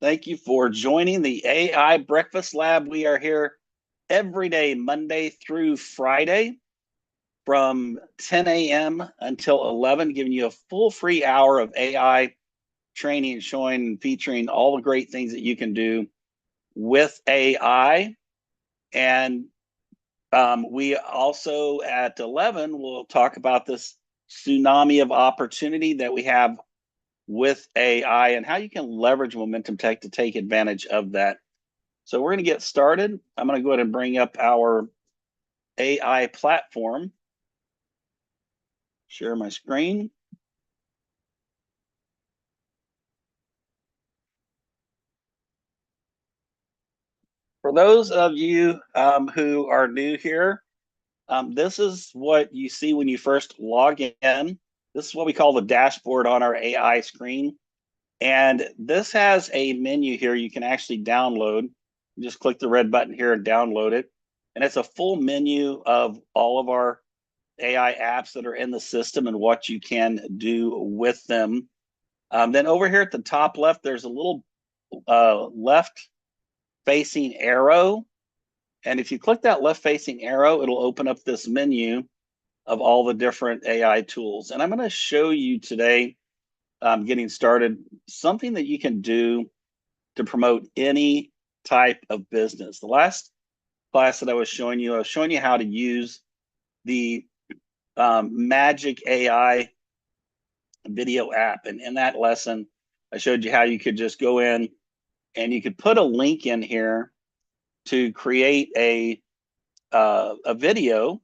Thank you for joining the AI Breakfast Lab. We are here every day, Monday through Friday, from 10 a.m. until 11, giving you a full free hour of AI training, showing and featuring all the great things that you can do with AI. And we also at 11 will talk about this tsunami of opportunity that we have with AI and how you can leverage Momentum Tech to take advantage of that. So we're going to get started. I'm going to go ahead and bring up our AI platform, share my screen. For those of you who are new here, this is what you see when you first log in. This is what we call the dashboard on our AI screen. And this has a menu here you can actually download. You just click the red button here and download it. And it's a full menu of all of our AI apps that are in the system and what you can do with them. Then over here at the top left, there's a little left facing arrow. And if you click that left facing arrow, it'll open up this menu of all the different AI tools. And I'm going to show you today, getting started, something that you can do to promote any type of business. The last class that I was showing you how to use the Magic AI video app. And in that lesson, I showed you how you could just go in and you could put a link in here to create a video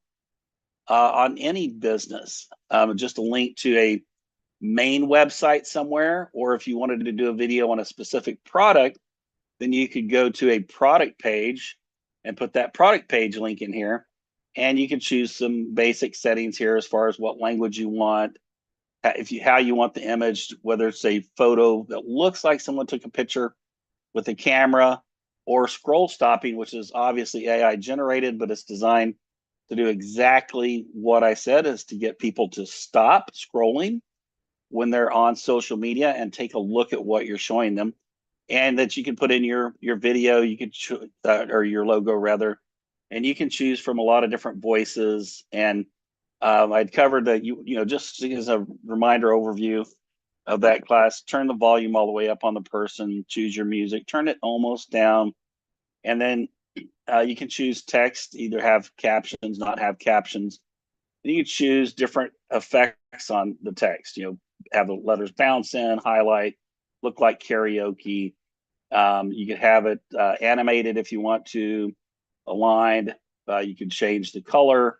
on any business, just a link to a main website somewhere, or if you wanted to do a video on a specific product, then you could go to a product page and put that product page link in here. And you can choose some basic settings here as far as what language you want, how you want the image, whether it's a photo that looks like someone took a picture with a camera, or scroll stopping, which is obviously AI generated, but it's designed to do exactly what I said, is to get people to stop scrolling when they're on social media and take a look at what you're showing them. And that you can put in your video, you could or your logo rather, and you can choose from a lot of different voices. And I'd covered that, just as a reminder overview of that class, turn the volume all the way up on the person, choose your music, turn it almost down, and then you can choose text, either have captions, not have captions. And you can choose different effects on the text, have the letters bounce in, highlight, look like karaoke. You could have it animated if you want to, aligned. You can change the color.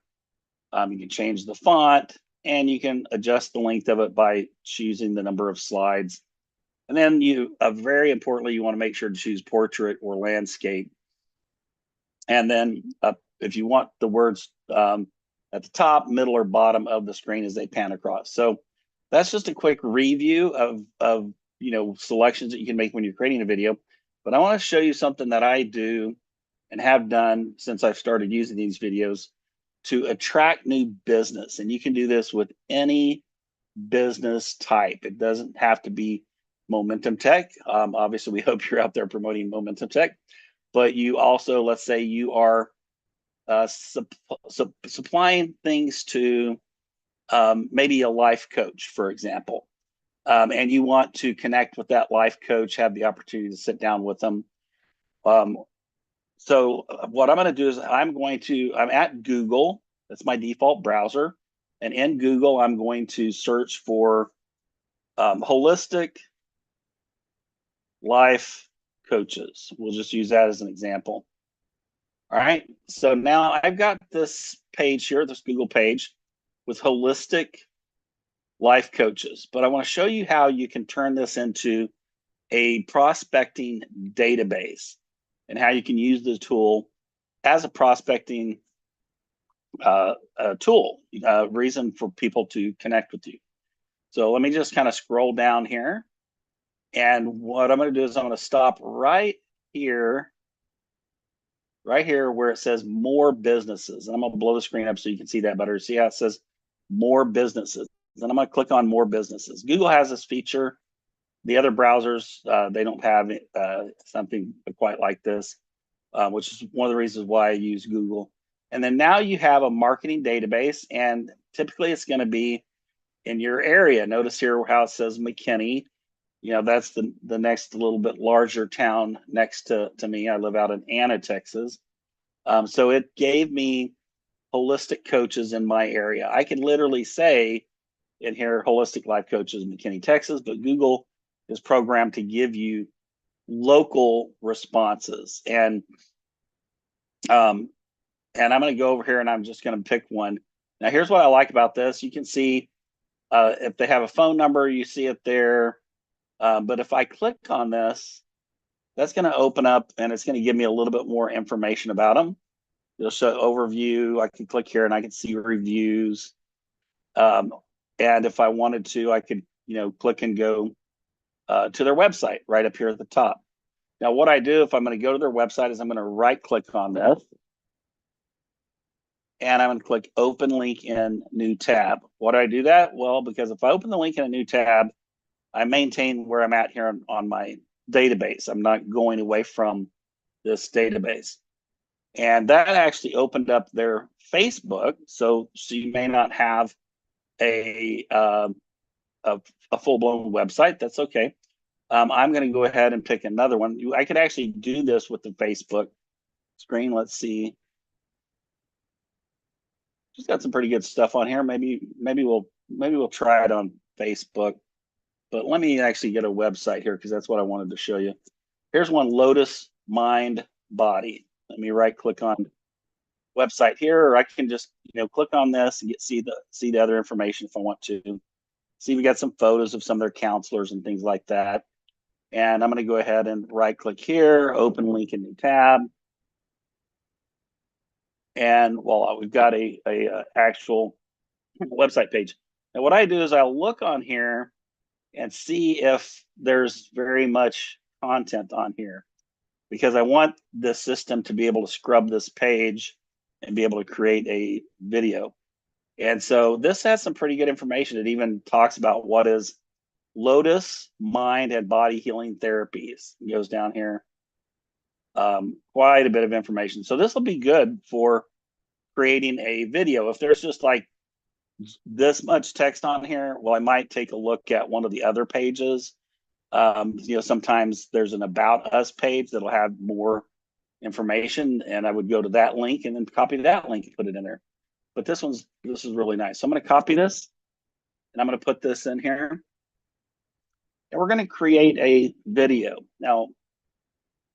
You can change the font, and you can adjust the length of it by choosing the number of slides. And then very importantly, you want to make sure to choose portrait or landscape. And then if you want the words at the top, middle, or bottom of the screen as they pan across. So that's just a quick review of selections that you can make when you're creating a video. But I want to show you something that I do and have done since I've started using these videos to attract new business. And you can do this with any business type. It doesn't have to be Momentum Tech. Obviously, we hope you're out there promoting Momentum Tech. But you also, let's say you are supplying things to maybe a life coach, for example, and you want to connect with that life coach, have the opportunity to sit down with them. So what I'm going to do is I'm at Google. That's my default browser. And in Google, I'm going to search for holistic life coaches. We'll just use that as an example. All right. So now I've got this page here, this Google page with holistic life coaches, but I want to show you how you can turn this into a prospecting database and how you can use the tool as a prospecting tool, reason for people to connect with you. So let me just kind of scroll down here. And what I'm going to do is I'm going to stop right here where it says more businesses. And I'm going to blow the screen up so you can see that better. See how it says more businesses. Then I'm going to click on more businesses. Google has this feature The other browsers, they don't have something quite like this, which is one of the reasons why I use Google. And then now you have a marketing database, and typically it's going to be in your area. Notice here how it says McKinney. That's the next little bit larger town next to me. I live out in Anna, Texas. So it gave me holistic coaches in my area. I can literally say in here, holistic life coaches, McKinney, Texas, but Google is programmed to give you local responses. And I'm going to go over here and I'm just going to pick one. Now, here's what I like about this. You can see if they have a phone number, you see it there. But if I click on this, that's going to open up and it's going to give me a little bit more information about them. It'll show overview. I can click here and I can see reviews. And if I wanted to, I could, click and go to their website right up here at the top. Now, what I do if I'm going to go to their website is I'm going to right click on this. And I'm going to click open link in new tab. Why do I do that? Well, because if I open the link in a new tab, I maintain where I'm at here on my database. I'm not going away from this database. And that actually opened up their Facebook. So you may not have a full-blown website. That's okay. I'm going to go ahead and pick another one. I could actually do this with the Facebook screen. Let's see. She's got some pretty good stuff on here. Maybe we'll try it on Facebook. But let me actually get a website here because that's what I wanted to show you. Here's one, Lotus Mind Body. Let me right click on website here, or I can just click on this and see the other information if I want to. See, we got some photos of some of their counselors and things like that. And I'm going to go ahead and right click here, open link in new tab. And voila, we've got a actual website page. And what I do is I'll look on here and see if there's very much content on here, because I want the system to be able to scrub this page and be able to create a video. And so this has some pretty good information. It even talks about what is Lotus Mind and Body Healing Therapies. It goes down here. Quite a bit of information. So this will be good for creating a video. If there's just like this much text on here, well, I might take a look at one of the other pages. Sometimes there's an About Us page that'll have more information, and I would go to that link and then copy that link and put it in there. But this is really nice. So I'm going to copy this and I'm going to put this in here. And we're going to create a video. Now,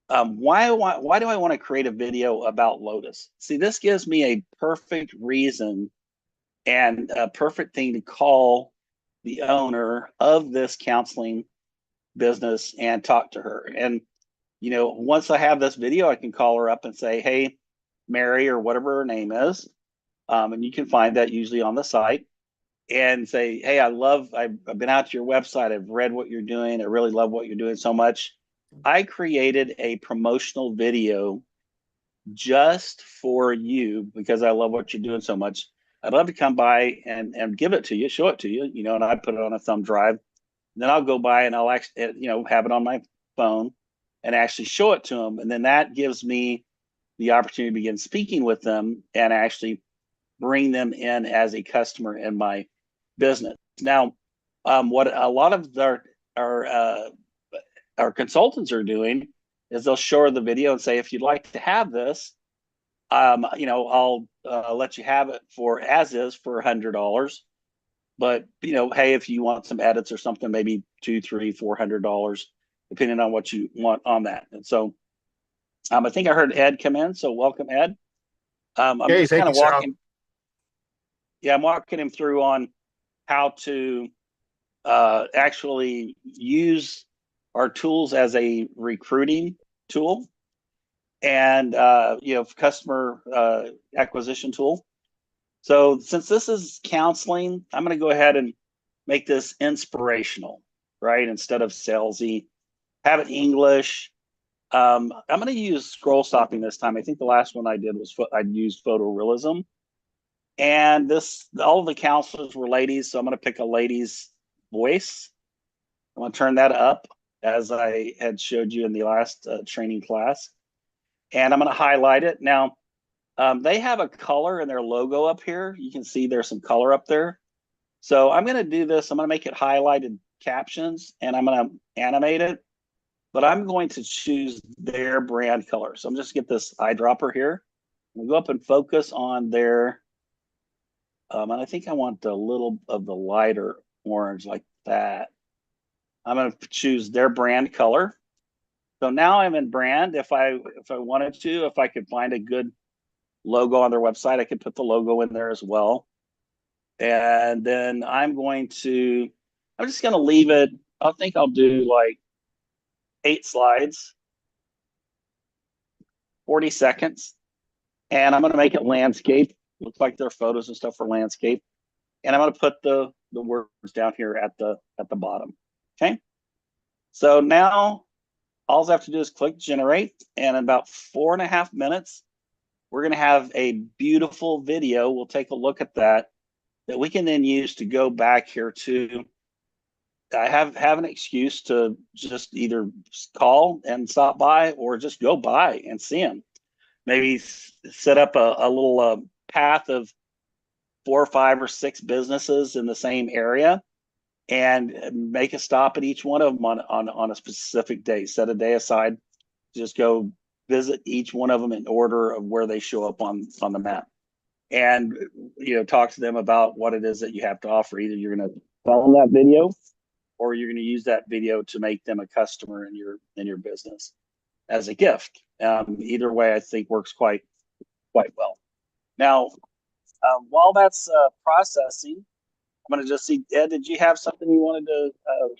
why do I want to create a video about Lotus? See, this gives me a perfect reason and a perfect thing to call the owner of this counseling business and talk to her. And, once I have this video, I can call her up and say, hey, Mary, or whatever her name is. And you can find that usually on the site, and say, hey, I've been out to your website. I've read what you're doing. I really love what you're doing so much. I created a promotional video just for you because I love what you're doing so much. I'd love to come by and give it to you, show it to you, and I put it on a thumb drive. Then I'll go by and I'll actually, have it on my phone and actually show it to them. And then that gives me the opportunity to begin speaking with them and actually bring them in as a customer in my business. Now, what a lot of our consultants are doing is they'll show her the video and say, if you'd like to have this, I'll let you have it for as is for $100. But hey, if you want some edits or something, maybe $200, $300, $400, depending on what you want on that. And so, I think I heard Ed come in. So welcome, Ed. I'm just kind of walking. Yeah, I'm walking him through on how to actually use our tools as a recruiting tool and customer acquisition tool. So since this is counseling, I'm going to go ahead and make this inspirational, right? Instead of salesy, have it English. I'm going to use scroll stopping this time. I think the last one I did was I used photorealism. And all of the counselors were ladies, so I'm going to pick a lady's voice. I'm going to turn that up as I had showed you in the last training class. And I'm going to highlight it. Now, they have a color in their logo up here. You can see there's some color up there. So I'm going to do this. I'm going to make it highlighted captions and I'm going to animate it. But I'm going to choose their brand color. So I'm just get this eyedropper here. I'm going to go up and focus on their, and I think I want a little of the lighter orange like that. I'm going to choose their brand color. So now I'm in brand. If I wanted to, if I could find a good logo on their website, I could put the logo in there as well. And then I'm just going to leave it. I think I'll do like 8 slides, 40 seconds. And I'm going to make it landscape. Looks like there are photos and stuff for landscape. And I'm going to put the words down here at the bottom. Okay. So now all I have to do is click generate. And in about 4.5 minutes, we're going to have a beautiful video. We'll take a look at that we can then use to go back here to have an excuse to just either call and stop by or just go by and see them. Maybe set up a little path of 4 or 5 or 6 businesses in the same area and make a stop at each one of them on a specific day. Set a day aside, just go visit each one of them in order of where they show up on the map. And talk to them about what it is that you have to offer. Either you're going to tell them that video or you're going to use that video to make them a customer in your business as a gift. Either way, I think works quite well. Now, while that's processing, I'm going to just see, Ed, did you have something you wanted to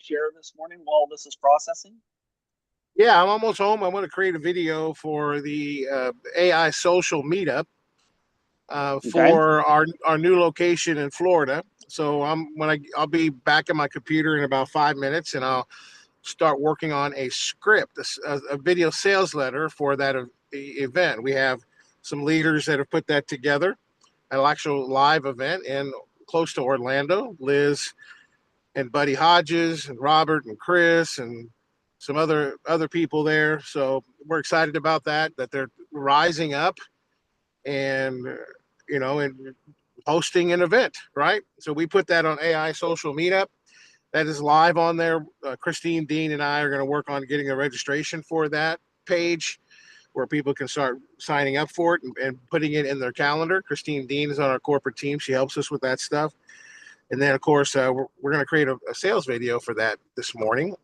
share this morning while this is processing? Yeah, I'm almost home. I want to create a video for the AI social meetup for our new location in Florida. So I'll be back at my computer in about 5 minutes, and I'll start working on a script, a video sales letter for that event. We have some leaders that have put that together, an actual live event in close to Orlando. Liz and Buddy Hodges and Robert and Chris and some other people there. So we're excited about that they're rising up and and hosting an event, right? So we put that on AI Social Meetup. That is live on there. Christine Dean and I are going to work on getting a registration for that page where people can start signing up for it and putting it in their calendar. Christine Dean is on our corporate team. She helps us with that stuff. And then, of course, we're going to create a sales video for that this morning.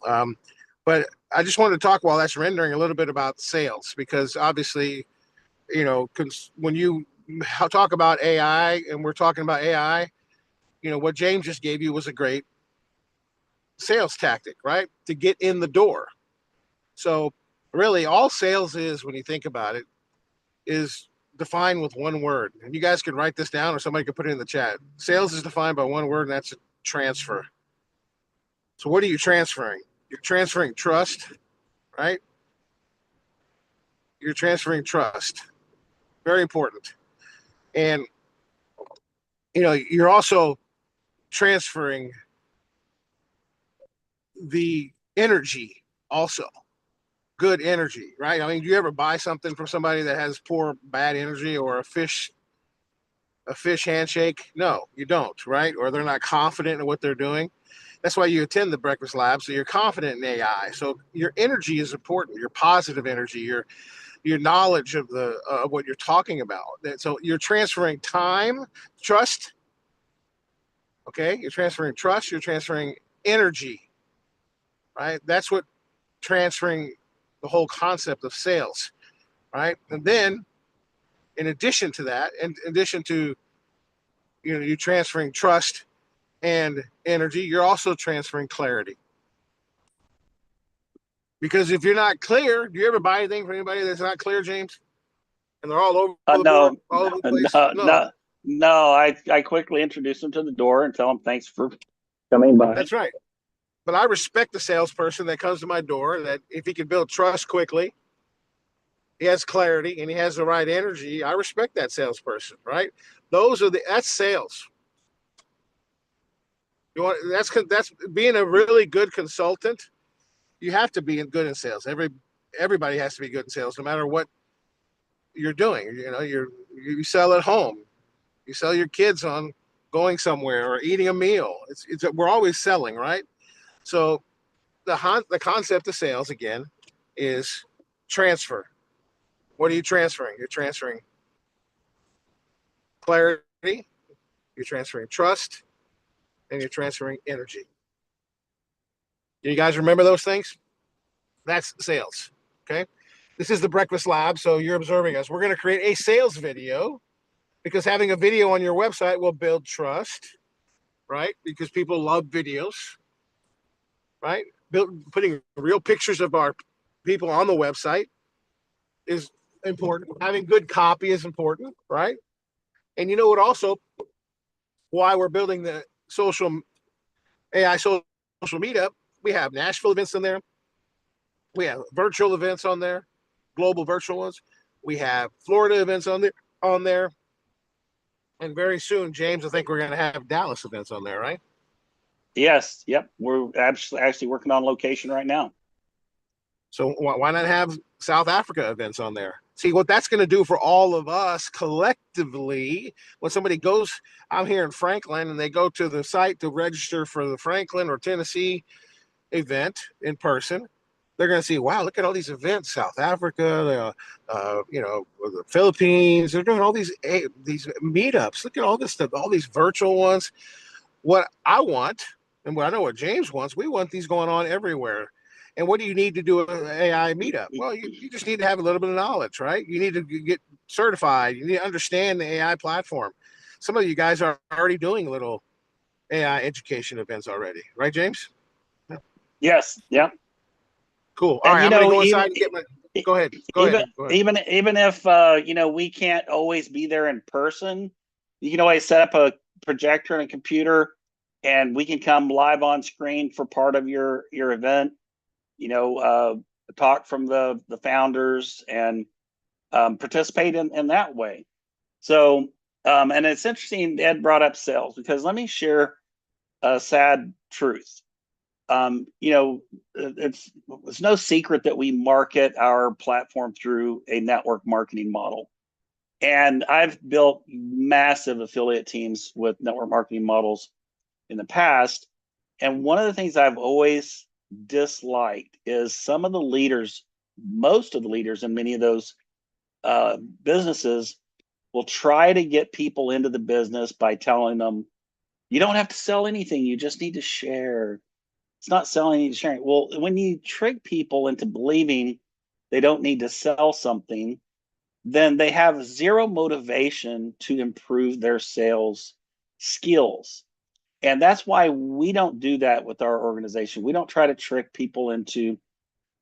But I just wanted to talk while that's rendering a little bit about sales, because obviously, when you talk about AI and we're talking about AI, what James just gave you was a great sales tactic, right? To get in the door. So really all sales is, when you think about it, is defined with one word. And you guys can write this down or somebody can put it in the chat. Sales is defined by one word, and that's a transfer. So what are you transferring? You're transferring trust, right? You're transferring trust. Very important. And you're also transferring the energy, also good energy, right? I mean, do you ever buy something from somebody that has poor, bad energy, or a fish handshake? No, you don't, right? Or they're not confident in what they're doing. That's why you attend the Breakfast Lab, so you're confident in AI. So your energy is important. Your positive energy, your knowledge of what you're talking about. So you're transferring time, trust. Okay, you're transferring trust. You're transferring energy, right? That's what transferring the whole concept of sales, right? And then, in addition to that, in addition to you transferring trust and energy, you're also transferring clarity. Because if you're not clear, do you ever buy anything from anybody that's not clear, James? And they're all over the board, all over the place? No. I quickly introduce them to the door and tell them thanks for coming by. That's right. But I respect the salesperson that comes to my door, that if he can build trust quickly, he has clarity, and he has the right energy. I respect that salesperson, right? That's sales. That's being a really good consultant. You have to be good in sales. Everybody has to be good in sales, no matter what you're doing. You sell at home. You sell your kids on going somewhere or eating a meal. We're always selling, right? So the concept of sales again is transfer. What are you transferring? You're transferring clarity, you're transferring trust, and you're transferring energy. Do you guys remember those things? That's sales. Okay. This is the Breakfast Lab. So you're observing us. We're going to create a sales video because having a video on your website will build trust, right? Because people love videos, right? Putting real pictures of our people on the website is important. Having good copy is important, right? And you know what also why we're building the AI social meetup, we have Nashville events in there. We have virtual events on there, global virtual ones. We have Florida events on there. And very soon, James, I think we're going to have Dallas events on there, right? Yes. Yep. We're actually working on location right now. So why not have South Africa events on there? See what that's going to do for all of us collectively. When somebody goes, I'm here in Franklin, and they go to the site to register for the Franklin or Tennessee event in person, they're going to see, wow, look at all these events, South Africa, the Philippines. They're doing all these meetups. Look at all this stuff, all these virtual ones. What I want, and what I know what James wants, we want these going on everywhere. And what do you need to do an AI meetup? Well, you just need to have a little bit of knowledge, right? You need to get certified. You need to understand the AI platform. Some of you guys are already doing little AI education events already, right, James? Yes. Yep. Cool. All And right, I'm going to go inside and get my. Go ahead. Go ahead. Even if we can't always be there in person, you can always set up a projector and a computer, and we can come live on screen for part of your event. Talk from the founders and participate in that way. So, and it's interesting Ed brought up sales, because let me share a sad truth. It's no secret that we market our platform through a network marketing model. And I've built massive affiliate teams with network marketing models in the past. And one of the things I've always disliked is some of the leaders, most of the leaders in many of those businesses will try to get people into the business by telling them, you don't have to sell anything, you just need to share. It's not selling, you need to share. Well, when you trick people into believing they don't need to sell something, then they have zero motivation to improve their sales skills. And that's why we don't do that with our organization. We don't try to trick people into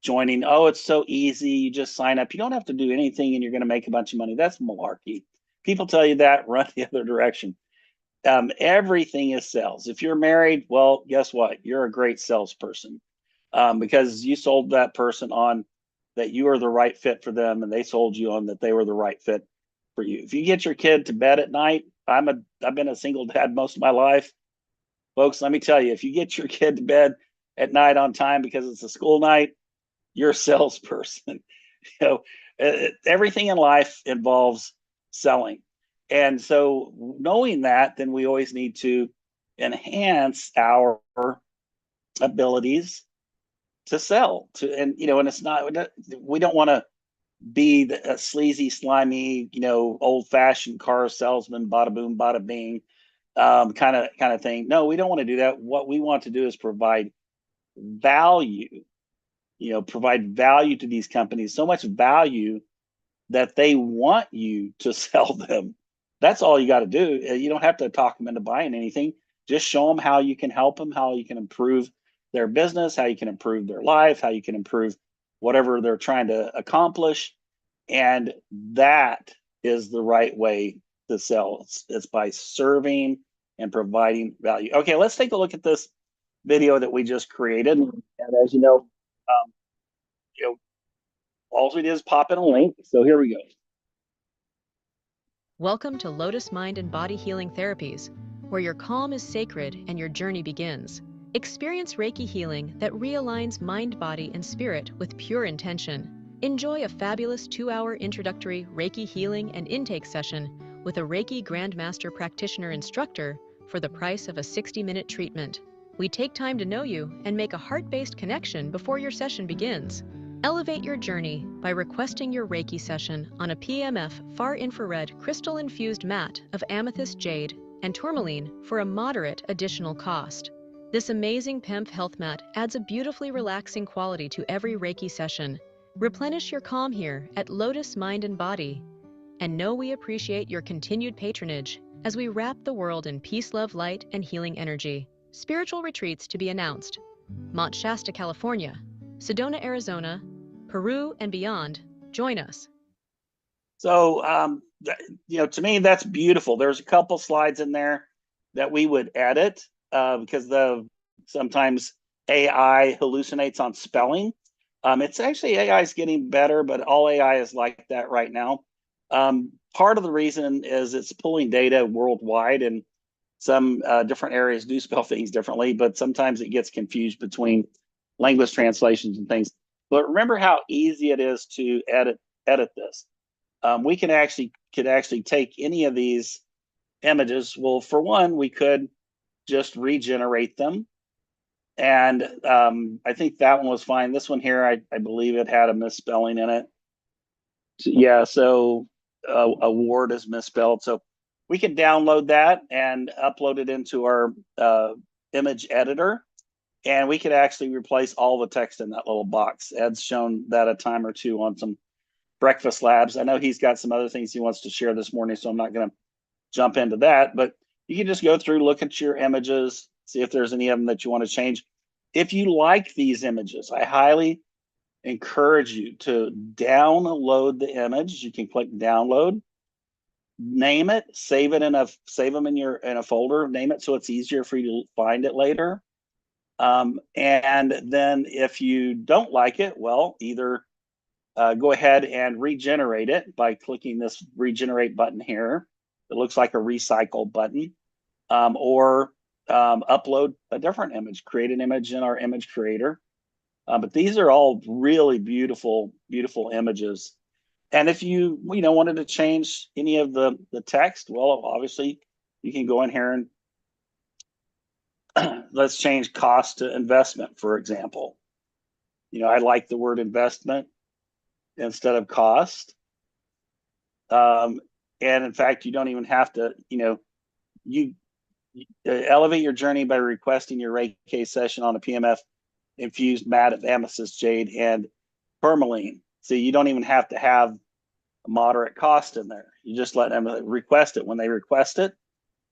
joining. Oh, it's so easy. You just sign up. You don't have to do anything and you're going to make a bunch of money. That's malarkey. People tell you that, run the other direction. Everything is sales. If you're married, well, guess what? You're a great salesperson because you sold that person on that you are the right fit for them, and they sold you on that they were the right fit for you. If you get your kid to bed at night, I've been a single dad most of my life. Folks, let me tell you, if you get your kid to bed at night on time because it's a school night, you're a salesperson. Everything in life involves selling. And so knowing that, then we always need to enhance our abilities to sell and it's not, we don't want to be a sleazy, slimy, old fashioned car salesman, bada boom, bada bing, kind of thing. No, we don't want to do that. What we want to do is provide value, provide value to these companies, so much value that they want you to sell them. That's all you got to do. You don't have to talk them into buying anything. Just show them how you can help them, how you can improve their business, how you can improve their life, how you can improve whatever they're trying to accomplish. And that is the right way to sell. It's by serving and providing value. Okay, let's take a look at this video that we just created. And as you know, all we did is pop in a link. So here we go. Welcome to Lotus Mind and Body Healing Therapies, where your calm is sacred and your journey begins. Experience Reiki healing that realigns mind, body, and spirit with pure intention. Enjoy a fabulous 2-hour introductory Reiki healing and intake session with a Reiki Grandmaster Practitioner instructor for the price of a 60-minute treatment. We take time to know you and make a heart-based connection before your session begins. Elevate your journey by requesting your Reiki session on a PMF far infrared crystal-infused mat of amethyst jade and tourmaline for a moderate additional cost. This amazing PEMF health mat adds a beautifully relaxing quality to every Reiki session. Replenish your calm here at Lotus Mind and Body. And know we appreciate your continued patronage as we wrap the world in peace, love, light, and healing energy. Spiritual retreats to be announced. Mount Shasta, California, Sedona, Arizona, Peru, and beyond. Join us. So, to me, that's beautiful. There's a couple slides in there that we would edit because sometimes AI hallucinates on spelling. It's actually AI is getting better, but all AI is like that right now. Part of the reason is it's pulling data worldwide, and some different areas do spell things differently, but sometimes it gets confused between language translations and things. But remember how easy it is to edit this. We could actually take any of these images. Well, for one, we could just regenerate them. And I think that one was fine. This one here, I believe it had a misspelling in it. Yeah, so a word is misspelled. So we could download that and upload it into our image editor. And we could actually replace all the text in that little box. Ed's shown that a time or two on some Breakfast Labs. I know he's got some other things he wants to share this morning, so I'm not going to jump into that. But you can just go through, look at your images, see if there's any of them that you want to change. If you like these images, I highly encourage you to download the image. You can click download, name it, save them in a folder, name it so it's easier for you to find it later. And then if you don't like it, well, either go ahead and regenerate it by clicking this regenerate button here. It looks like a recycle button, or upload a different image, create an image in our image creator. But these are all really beautiful, beautiful images. And if you wanted to change any of the text, well, obviously you can go in here and let's change cost to investment, for example. I like the word investment instead of cost. And in fact, you don't even have to, you elevate your journey by requesting your Reiki session on a PMF infused mat of amethyst jade and tourmaline. So you don't even have to have a moderate cost in there. You just let them request it. When they request it,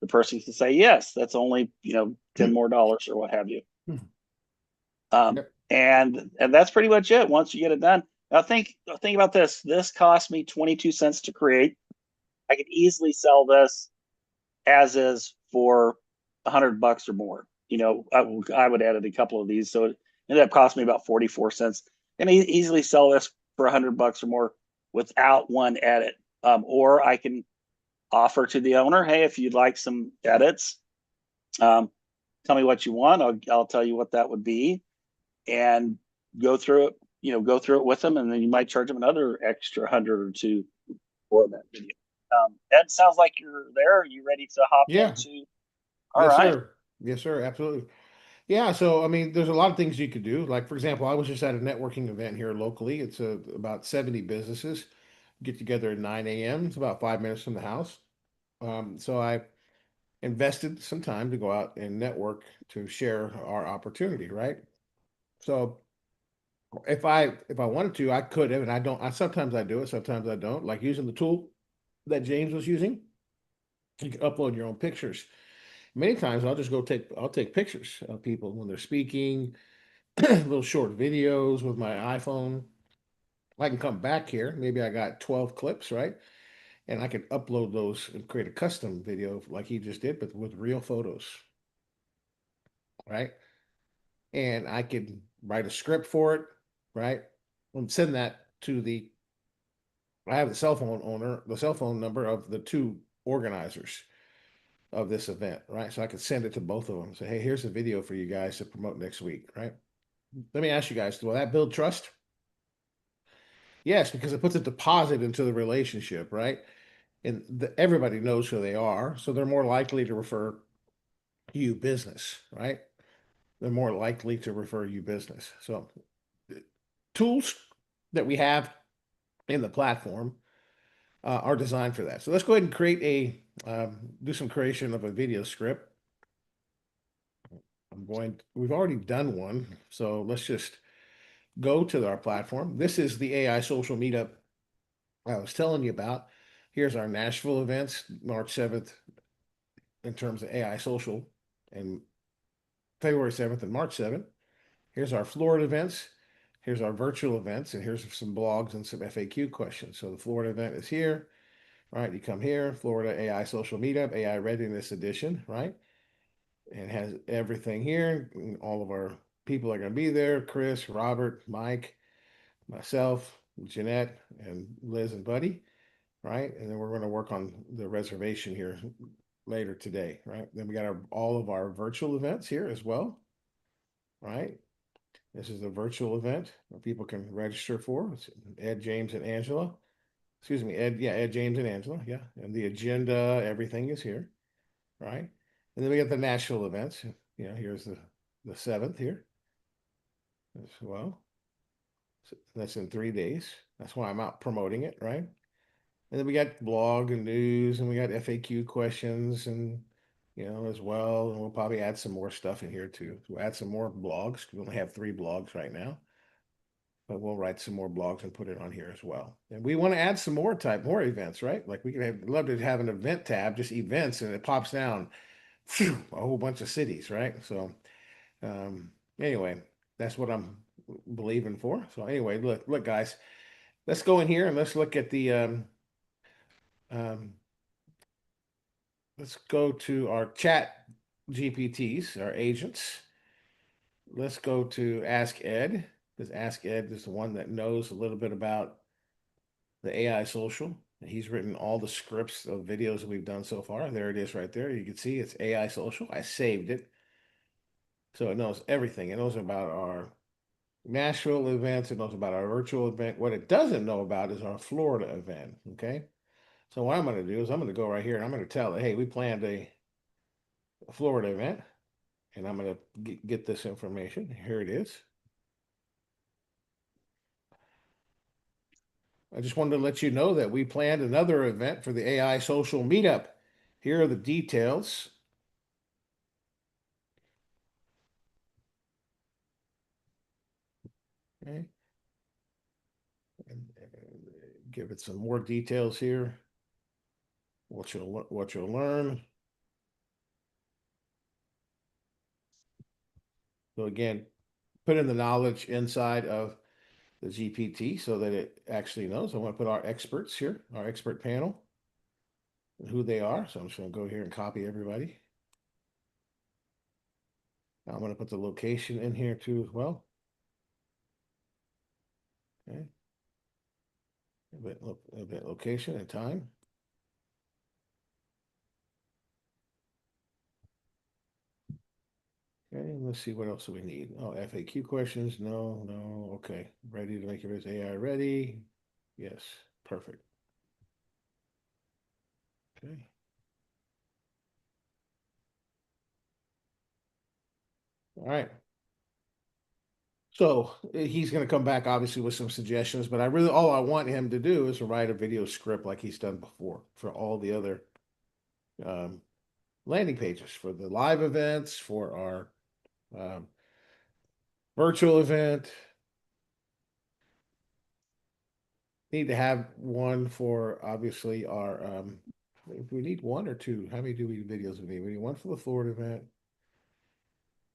the person can say, yes, that's only, $10 more or what have you. And that's pretty much it once you get it done. Now think about this. This cost me 22 cents to create. I could easily sell this as is for $100 or more. I would edit a couple of these, so it ended up costing me about 44 cents. And I easily sell this for $100 or more without one edit. Or I can offer to the owner, hey, if you'd like some edits, tell me what you want. I'll tell you what that would be, and go through it with them, and then you might charge them another extra 100 or two for that video. Ed, sounds like you're there. Are you ready to hop into? All right. Sir. Yes, sir. Absolutely. Yeah. So, I mean, there's a lot of things you could do. Like, for example, I was just at a networking event here locally. It's about 70 businesses get together at 9 a.m. It's about 5 minutes from the house. So I invested some time to go out and network to share our opportunity, right? So if I wanted to, I could have, and I don't. Sometimes I do it, sometimes I don't. Like using the tool that James was using, you can upload your own pictures. Many times I'll take pictures of people when they're speaking, little short videos with my iPhone. I can come back here. Maybe I got 12 clips, right? And I can upload those and create a custom video like he just did, but with real photos, right? And I can write a script for it, right? And send that to I have the cell phone number of the two organizers. of this event, right? So I could send it to both of them. Say, hey, here's a video for you guys to promote next week, right? Let me ask you guys, will that build trust? Yes, because it puts a deposit into the relationship, right? And everybody knows who they are, so they're more likely to refer you business, right? They're more likely to refer you business. So tools that we have in the platform are designed for that. So let's go ahead and create do some creation of a video script. We've already done one. So let's just go to our platform. This is the AI social meetup I was telling you about. Here's our Nashville events, March 7th, in terms of AI social, and February 7th and March 7th. Here's our Florida events. Here's our virtual events, and here's some blogs and some FAQ questions. So the Florida event is here, right? You come here, Florida AI Social Meetup, AI Readiness Edition, right? And has everything here. All of our people are going to be there. Chris, Robert, Mike, myself, Jeanette, and Liz and Buddy, right? And then we're going to work on the reservation here later today, right? Then we got all of our virtual events here as well, right? This is a virtual event that people can register for. It's Ed, James, and Angela. Excuse me, Ed, James, and Angela, yeah. And the agenda, everything is here, right? And then we got the Nashville events. You know, here's the 7th here as well. So that's in 3 days. That's why I'm out promoting it, right? And then we got blog and news, and we got FAQ questions, and as well. And we'll probably add some more stuff in here too. We'll add some more blogs. We only have 3 blogs right now, but we'll write some more blogs and put it on here as well. And we want to add some more events, right? Like we could love to have an event tab, just events, and it pops down a whole bunch of cities, right? So anyway, that's what I'm believing for. So anyway, look, guys, let's go in here and let's look at the let's go to our chat GPTs, our agents. Let's go to Ask Ed, because Ask Ed is the one that knows a little bit about the AI social. He's written all the scripts of videos that we've done so far. There it is right there. You can see it's AI social. I saved it. So it knows everything. It knows about our Nashville events. It knows about our virtual event. What it doesn't know about is our Florida event, okay? So what I'm going to do is I'm going to go right here and I'm going to tell it, hey, we planned a Florida event, and I'm going to get this information. Here it is. I just wanted to let you know that we planned another event for the AI social meetup. Here are the details. Okay. And give it some more details here. What you'll learn. So again, put in the knowledge inside of the GPT so that it actually knows. I want to put our experts here, our expert panel, and who they are. So I'm just going to go here and copy everybody. Now I'm going to put the location in here too as well. Okay. Event location and time. Okay, let's see what else do we need. Oh, FAQ questions. No. Okay. Ready to make it as AI ready. Yes. Perfect. Okay. All right. So he's going to come back obviously with some suggestions, but all I want him to do is to write a video script like he's done before for all the other landing pages, for the live events, for our virtual event. Need to have one for obviously our if we need 1 or 2, how many videos we need? We need 1 for the Florida event.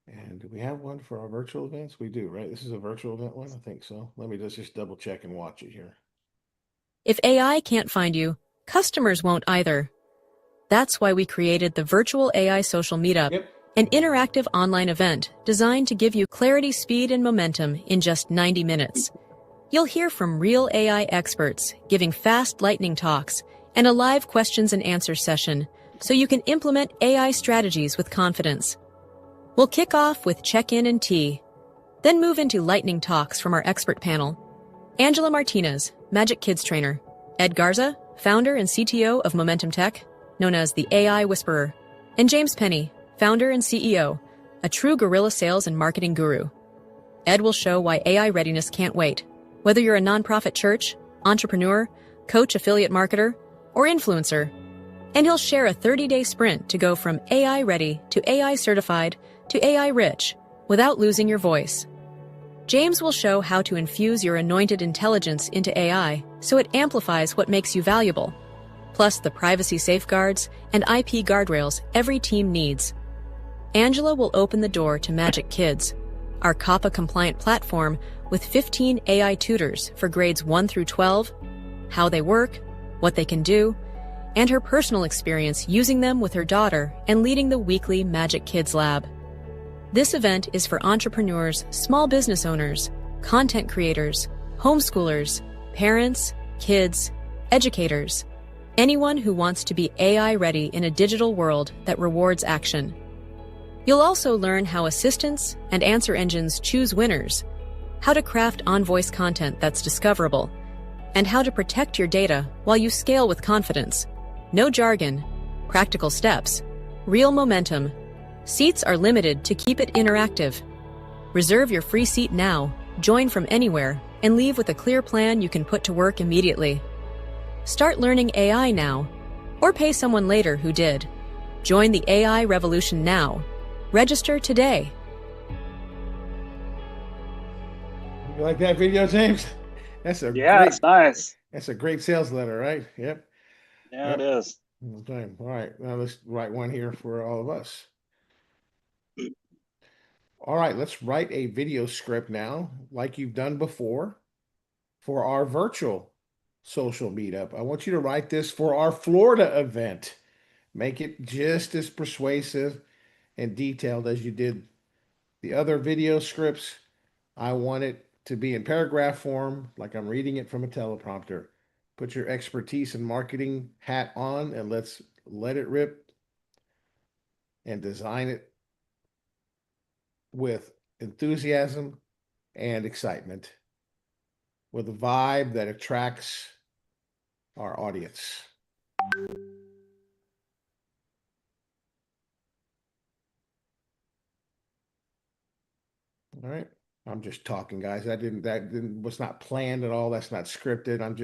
And do we have 1 for our virtual events? We do, right? This is a virtual event one, I think so. Let me just double check and watch it here. If AI can't find you, customers won't either. That's why we created the Virtual AI Social Meetup, Yep. an interactive online event designed to give you clarity, speed, and momentum in just 90 minutes. You'll hear from real AI experts giving fast lightning talks and a live questions and answers session so you can implement AI strategies with confidence. We'll kick off with check-in and tea, then move into lightning talks from our expert panel. Angela Martinez, Magic Kids trainer. Ed Garza, founder and CTO of Momentum Tech, known as the AI Whisperer. And James Penny, founder and CEO, a true guerrilla sales and marketing guru. Ed will show why AI readiness can't wait, whether you're a nonprofit church, entrepreneur, coach, affiliate marketer, or influencer. And he'll share a 30-day sprint to go from AI ready to AI certified to AI rich without losing your voice. James will show how to infuse your anointed intelligence into AI so it amplifies what makes you valuable, plus the privacy safeguards and IP guardrails every team needs. Angela will open the door to Magic Kids, our COPPA-compliant platform with 15 AI tutors for grades 1 through 12, how they work, what they can do, and her personal experience using them with her daughter and leading the weekly Magic Kids Lab. This event is for entrepreneurs, small business owners, content creators, homeschoolers, parents, kids, educators, anyone who wants to be AI ready in a digital world that rewards action. You'll also learn how assistants and answer engines choose winners, how to craft on-voice content that's discoverable, and how to protect your data while you scale with confidence. No jargon, practical steps, real momentum. Seats are limited to keep it interactive. Reserve your free seat now, join from anywhere, and leave with a clear plan you can put to work immediately. Start learning AI now, or pay someone later who did. Join the AI revolution now. Register today. You like that video, James? That's a Yeah, great, it's nice. that's a great sales letter, right? Yep. Yeah, Yep. it is. Okay. All right. Now let's write one here for all of us. All right, let's write a video script now, like you've done before, for our virtual social meetup. I want you to write this for our Florida event. Make it just as persuasive and detailed as you did the other video scripts. I want it to be in paragraph form, like I'm reading it from a teleprompter. Put your expertise in marketing hat on and let's let it rip and design it with enthusiasm and excitement, with a vibe that attracts our audience. All right. I'm just talking, guys. Was not planned at all. That's not scripted. I'm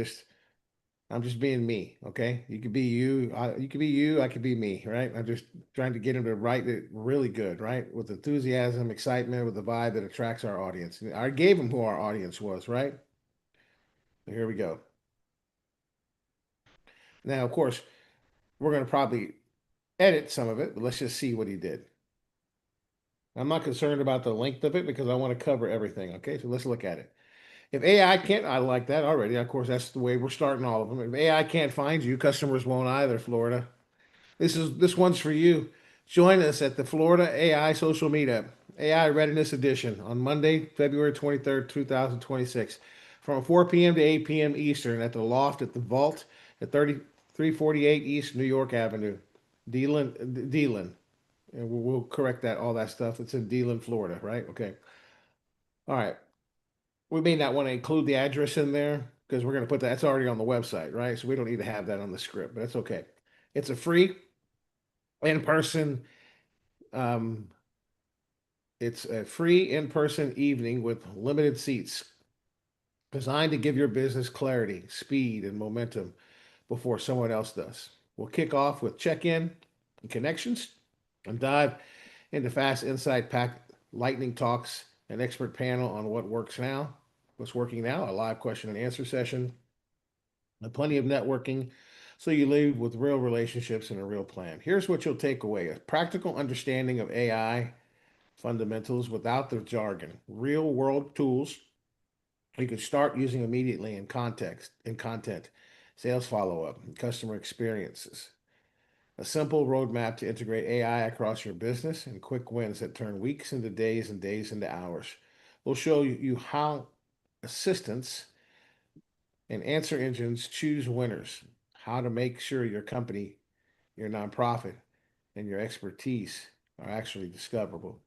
just being me. Okay. You could be you. You could be you. I could be me. Right. I'm just trying to get him to write it really good, right? With enthusiasm, excitement, with a vibe that attracts our audience. I gave him who our audience was, right? So here we go. Now, of course, we're going to probably edit some of it, but let's just see what he did. I'm not concerned about the length of it because I want to cover everything. Okay, so let's look at it. If AI can't, I like that already. Of course, that's the way we're starting all of them. If AI can't find you, customers won't either, Florida. This one's for you. Join us at the Florida AI Social Meetup, AI Readiness Edition, on Monday, February 23rd, 2026, from 4 p.m. to 8 p.m. Eastern at the Loft at the Vault at 3348 East New York Avenue, Deland. And we'll correct that, all that stuff. It's in Deland, Florida, right? Okay. All right. We may not want to include the address in there because we're going to put that, it's already on the website, right? So we don't need to have that on the script, but that's okay. It's a free in-person, um, it's a free in-person evening with limited seats designed to give your business clarity, speed, and momentum before someone else does. We'll kick off with check-in and connections and dive into fast insight packed lightning talks, an expert panel on what works now, what's working now, a live question and answer session, and plenty of networking so you leave with real relationships and a real plan. Here's what you'll take away: a practical understanding of AI fundamentals without the jargon, real world tools you can start using immediately in content, sales follow-up, and customer experiences. A simple roadmap to integrate AI across your business and quick wins that turn weeks into days and days into hours. We'll show you how assistants and answer engines choose winners, how to make sure your company your nonprofit, and your expertise are actually discoverable.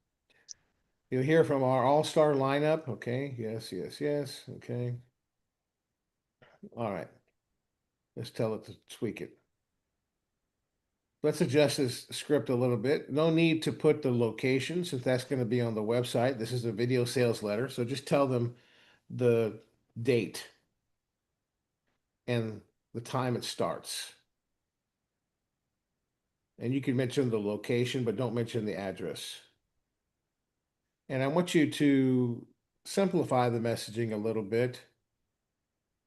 You'll hear from our all-star lineup. Okay. Yes, yes, yes. Okay. All right. Let's tell it to tweak it. Let's adjust this script a little bit. No need to put the location since that's going to be on the website. This is a video sales letter. So just tell them the date and the time it starts. And you can mention the location, but don't mention the address. And I want you to simplify the messaging a little bit.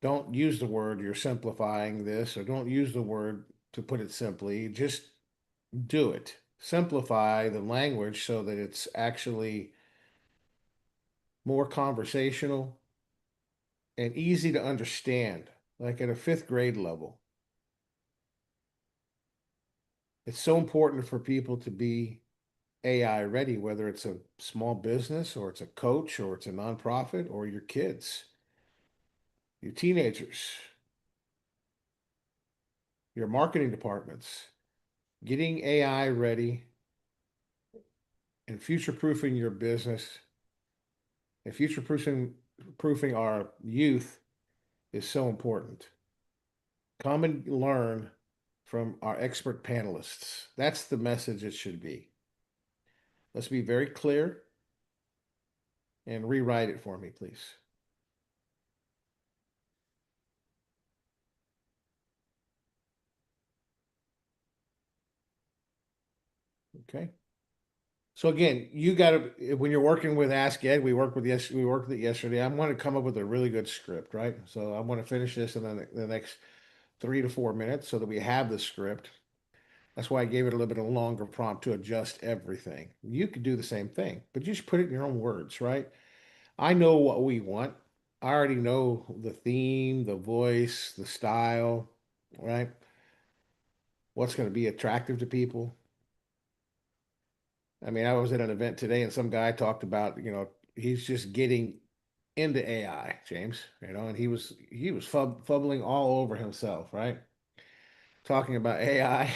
Don't use the word "you're simplifying this," or don't use the word to put it simply. Just do it. Simplify the language so that it's actually more conversational and easy to understand, like at a fifth grade level. It's so important for people to be AI ready, whether it's a small business or it's a coach or it's a nonprofit or your kids, your teenagers, your marketing departments. Getting AI ready and future-proofing your business and future-proofing our youth is so important. Come and learn from our expert panelists. That's the message it should be. Let's be very clear and rewrite it for me, please. Okay. So again, you got to, when you're working with Ask Ed, we worked with it yesterday. I want to come up with a really good script, right? So I want to finish this in the next 3 to 4 minutes so that we have the script. That's why I gave it a little bit of a longer prompt to adjust everything. You could do the same thing, but you just put it in your own words, right? I know what we want. I already know the theme, the voice, the style, right? What's going to be attractive to people. I mean, I was at an event today and some guy talked about, he's just getting into AI, James, and he was fumbling all over himself, right? Talking about AI.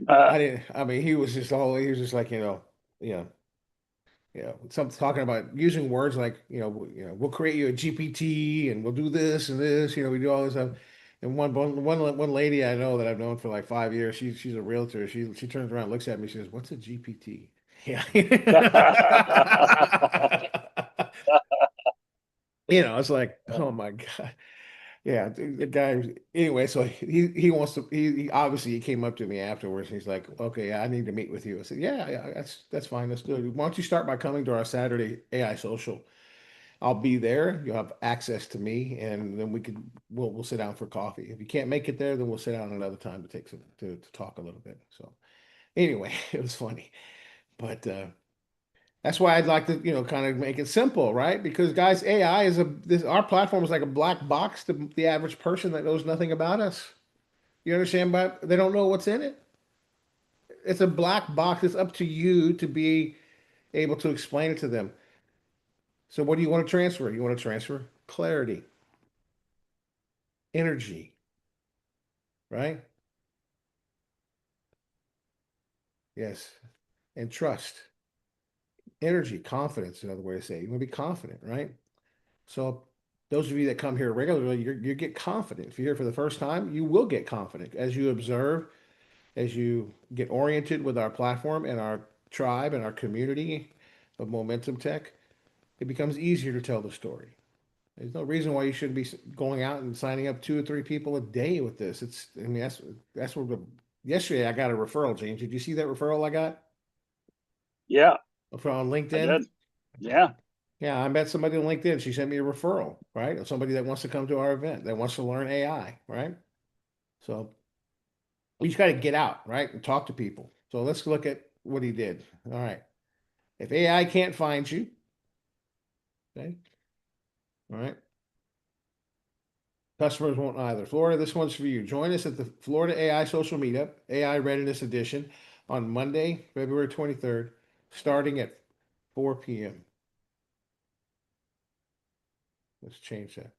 I mean, he was just like, yeah, some talking about using words like, we'll create you a GPT and we'll do this and this, we do all this stuff. And one lady I know that I've known for like 5 years, she's a realtor. She turns around, looks at me, she says, "What's a GPT?" Yeah. It's like, oh my God. Yeah, the guy. Anyway, so he wants to. He obviously he came up to me afterwards. And he's like, "Okay, I need to meet with you." I said, "Yeah, yeah, that's fine. Let's do it. Why don't you start by coming to our Saturday AI social? I'll be there. You'll have access to me, and then we'll sit down for coffee. If you can't make it there, then we'll sit down another time to take some to talk a little bit." So anyway, it was funny, but that's why I'd like to, kind of make it simple, right? Because guys, AI is our platform is like a black box to the average person that knows nothing about us. You understand? But they don't know what's in it. It's a black box. It's up to you to be able to explain it to them. So what do you want to transfer? You want to transfer clarity, energy, right? Yes. And trust. Energy, confidence, another way to say it. You want to be confident, right? So those of you that come here regularly, you get confident. If you're here for the first time, you will get confident as you observe, as you get oriented with our platform and our tribe and our community of Momentum Tech. It becomes easier to tell the story. There's no reason why you shouldn't be going out and signing up 2 or 3 people a day with this. I mean, that's what yesterday I got a referral, James. Did you see that referral I got? Yeah, From I LinkedIn? did. Yeah. Yeah, I met somebody on LinkedIn. She sent me a referral, right? Of somebody that wants to come to our event, that wants to learn AI, right? So we just got to get out, right? And talk to people. So let's look at what he did. All right. If AI can't find you, okay, all right. Customers won't either. Florida, this one's for you. Join us at the Florida AI Social Meetup, AI Readiness Edition, on Monday, February 23rd, starting at 4 p.m. Let's change that.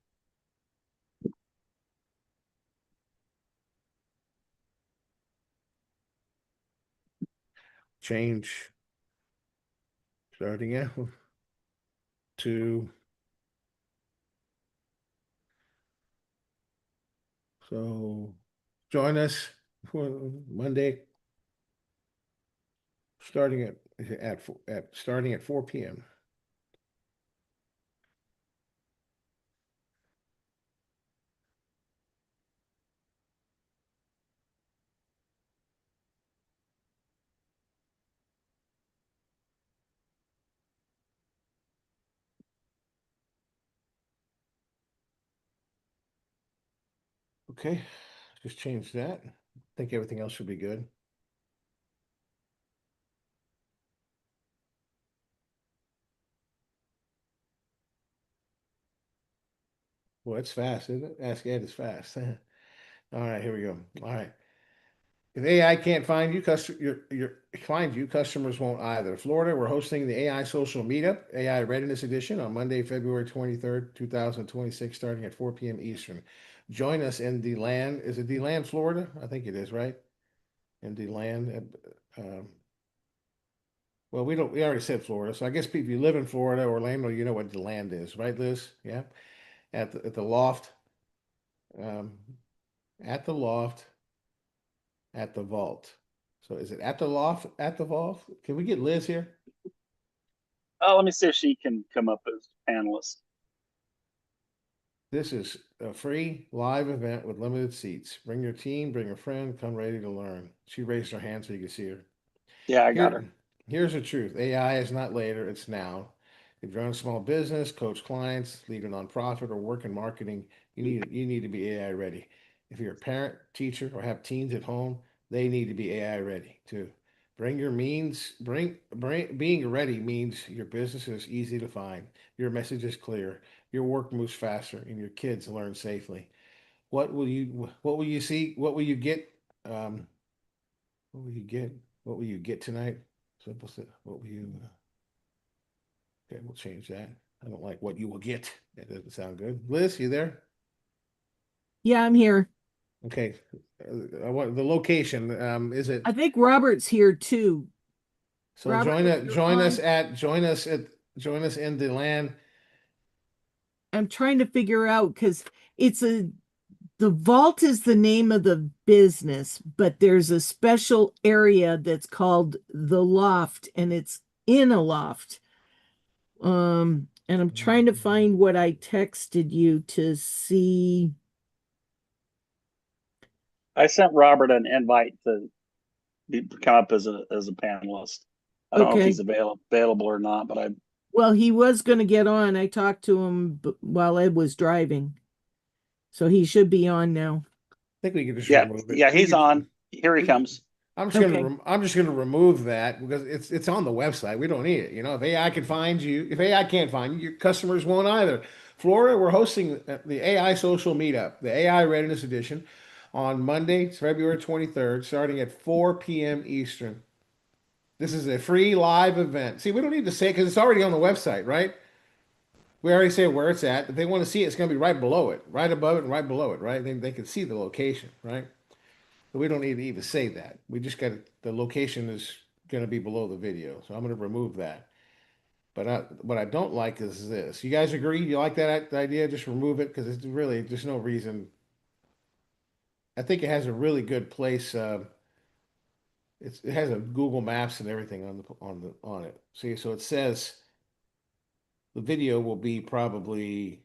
change starting at to, so join us for Monday starting at 4 p.m. Okay, just change that. I think everything else should be good. Well, it's fast, isn't it? Ask Ed is fast. All right, here we go. All right. If AI can't find you, customers won't either. Florida, we're hosting the AI Social Meetup, AI Readiness Edition on Monday, February 23rd, 2026, starting at 4 p.m. Eastern. Join us in DeLand. Is it DeLand, Florida? I think it is, right? In DeLand. Well, we already said Florida, so I guess if you live in Florida, Orlando, you know what DeLand is, right, Liz? Yeah. At the loft, um, at the loft, at the vault. So is it at the loft, at the vault? Can we get Liz here? Oh, let me see if she can come up as panelist. This is a free live event with limited seats. Bring your team, bring a friend, come ready to learn. She raised her hand so you can see her. Yeah, I got her. Here's the truth. AI is not later, it's now. If you're in a small business, coach clients, lead a nonprofit, or work in marketing, you need to be AI ready. If you're a parent, teacher, or have teens at home, they need to be AI ready too. Being ready means your business is easy to find, your message is clear, your work moves faster, and your kids learn safely. What will you see? What will you get? What will you get? What will you get tonight? What will you? Okay, we'll change that. I don't like what you will get. That doesn't sound good. Liz, you there? Yeah, I'm here. Okay. I want the location. Is it I think Robert's here too. so? Robert, if you're Join us on- at join us in the land. I'm trying to figure out because the vault is the name of the business, but there's a special area that's called the loft, and it's in a loft. And I'm trying to find what I texted you to see. I sent Robert an invite to come up as a panelist. I don't know if Okay. he's available or not, but I Well, he was going to get on. I talked to him while Ed was driving. So he should be on now. I think we can just yeah remove it. yeah he's on. Here he we- comes. I'm just Okay. gonna remove that because it's on the website. We don't need it. You know, if AI can find you, if AI can't find you, your customers won't either. Florida, we're hosting the AI Social Meetup, the AI Readiness Edition, on Monday, February 23rd, starting at 4 p.m. Eastern. This is a free live event. See, we don't need to say because it's already on the website, right? We already say where it's at. If they want to see it, it's going to be right below it, right above it, and right below it, right? They can see the location, right? But we don't need to even say that. We just got the location is going to be below the video. So I'm going to remove that. But what I don't like is this. You guys agree? You like that idea? Just remove it because it's really there's no reason. I think it has a really good place. It has a Google Maps and everything on it. See, so it says the video will be probably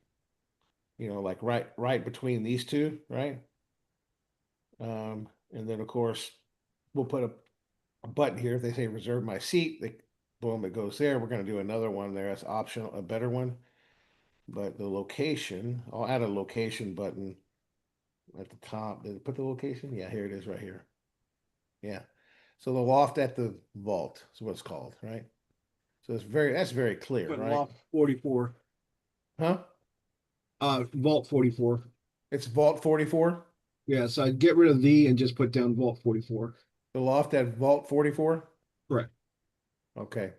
like right between these two, right? And then of course we'll put a button here. If they say reserve my seat, boom, it goes there. We're going to do another one there. That's optional, a better one. But the location, I'll add a location button at the top. Did it put the location? Yeah, here it is right here. Yeah. So the loft at the vault is what it's called, right? So that's very clear, But right? Vault 44. Huh? Vault 44. It's Vault 44. Yeah, so I'd get rid of the and just put down Vault 44. The loft at Vault 44. Correct. Okay.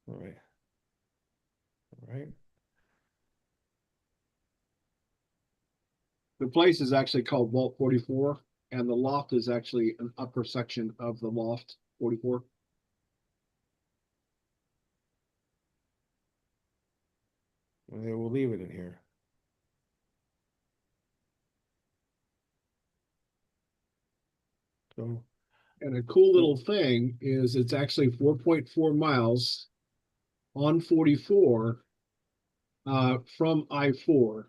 All right. All right. The place is actually called Vault 44, and the loft is actually an upper section of the loft 44. And then we'll leave it in here. So And a cool little thing is it's actually 4.4 miles on 44 from I-4,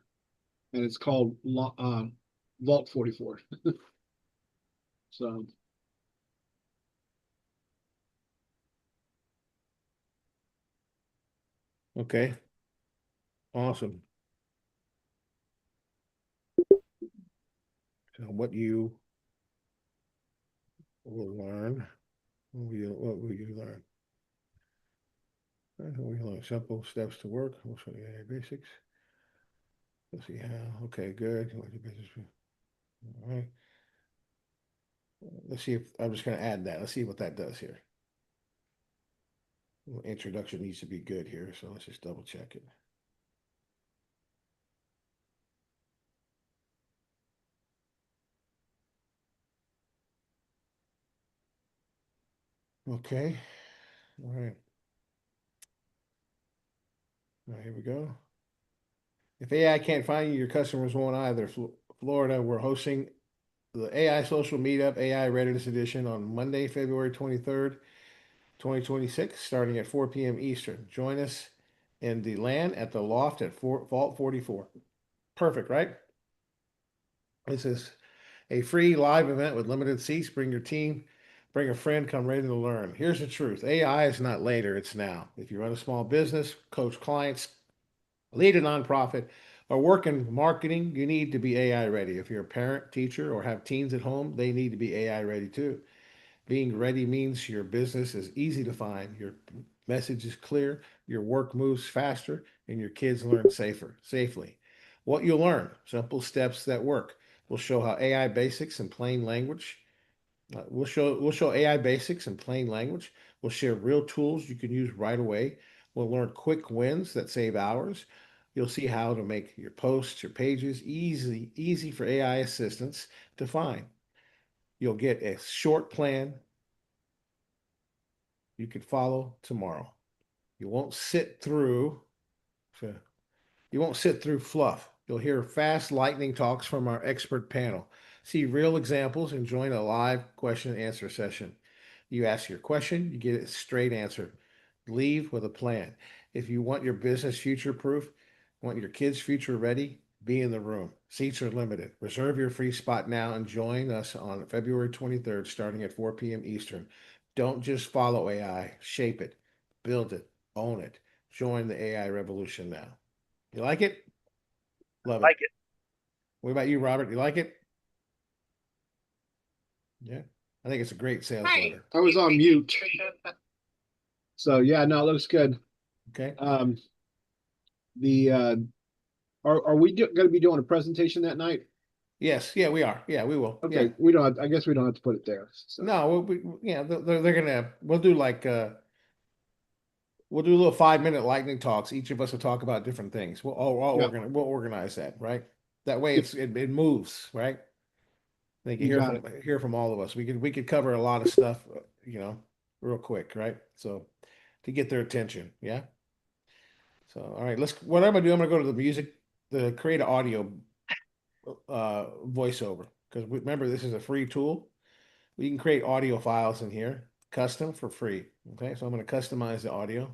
and it's called Vault 44. So okay. Awesome. So what you will learn, what will you learn? We learn simple steps to work. We'll show you AI basics. Let's see how. Okay, good. All right. Let's see if I'm just going to add that. Let's see what that does here. Well, introduction needs to be good here, so let's just double check it. Okay. All right. All right, here we go. If AI can't find you, your customers won't either. Florida, we're hosting the AI Social Meetup AI Readiness Edition on Monday, February 23rd, 2026, starting at 4 p.m. Eastern. Join us in the LAN at the Loft at Vault 44. Perfect, right? This is a free live event with limited seats. Bring your team, bring a friend, come ready to learn. Here's the truth. AI is not later, it's now. If you run a small business, coach clients, lead a nonprofit, or work in marketing, you need to be AI ready. If you're a parent, teacher, or have teens at home, they need to be AI ready too. Being ready means your business is easy to find, your message is clear, your work moves faster, and your kids learn safely. What you'll learn, simple steps that work. We'll show how AI basics in plain language. We'll show AI basics in plain language. We'll share real tools you can use right away. We'll learn quick wins that save hours. You'll see how to make your posts, your pages easy for AI assistants to find. You'll get a short plan you can follow tomorrow. You won't sit through you won't sit through fluff. You'll hear fast lightning talks from our expert panel. See real examples and join a live question and answer session. You ask your question, you get a straight answer. Leave with a plan. If you want your business future proof, want your kids future ready, be in the room. Seats are limited. Reserve your free spot now and join us on February 23rd, starting at 4 p.m. Eastern. Don't just follow AI, shape it, build it, own it. Join the AI revolution now. You like it? Love it. Like it. What about you, Robert? You like it? Yeah. I think it's a great sales letter. I was on mute. So yeah, no, it looks good. Okay. The are we going to be doing a presentation that night? Yes. Yeah, we are. Yeah, we will. Okay, Yeah. we don't. I guess we don't have to put it there. So. No, yeah, they're gonna. We'll do like we'll do a little 5-minute lightning talks. Each of us will talk about different things. Yeah. We'll organize that, right? That way Yep. it moves, right? They can You got hear from all of us. We could cover a lot of stuff, real quick, right? So to get their attention, yeah. So all right, what I'm gonna do, I'm gonna go to the music, the create an audio voiceover, because remember this is a free tool. We can create audio files in here, custom for free. Okay, so I'm going to customize the audio,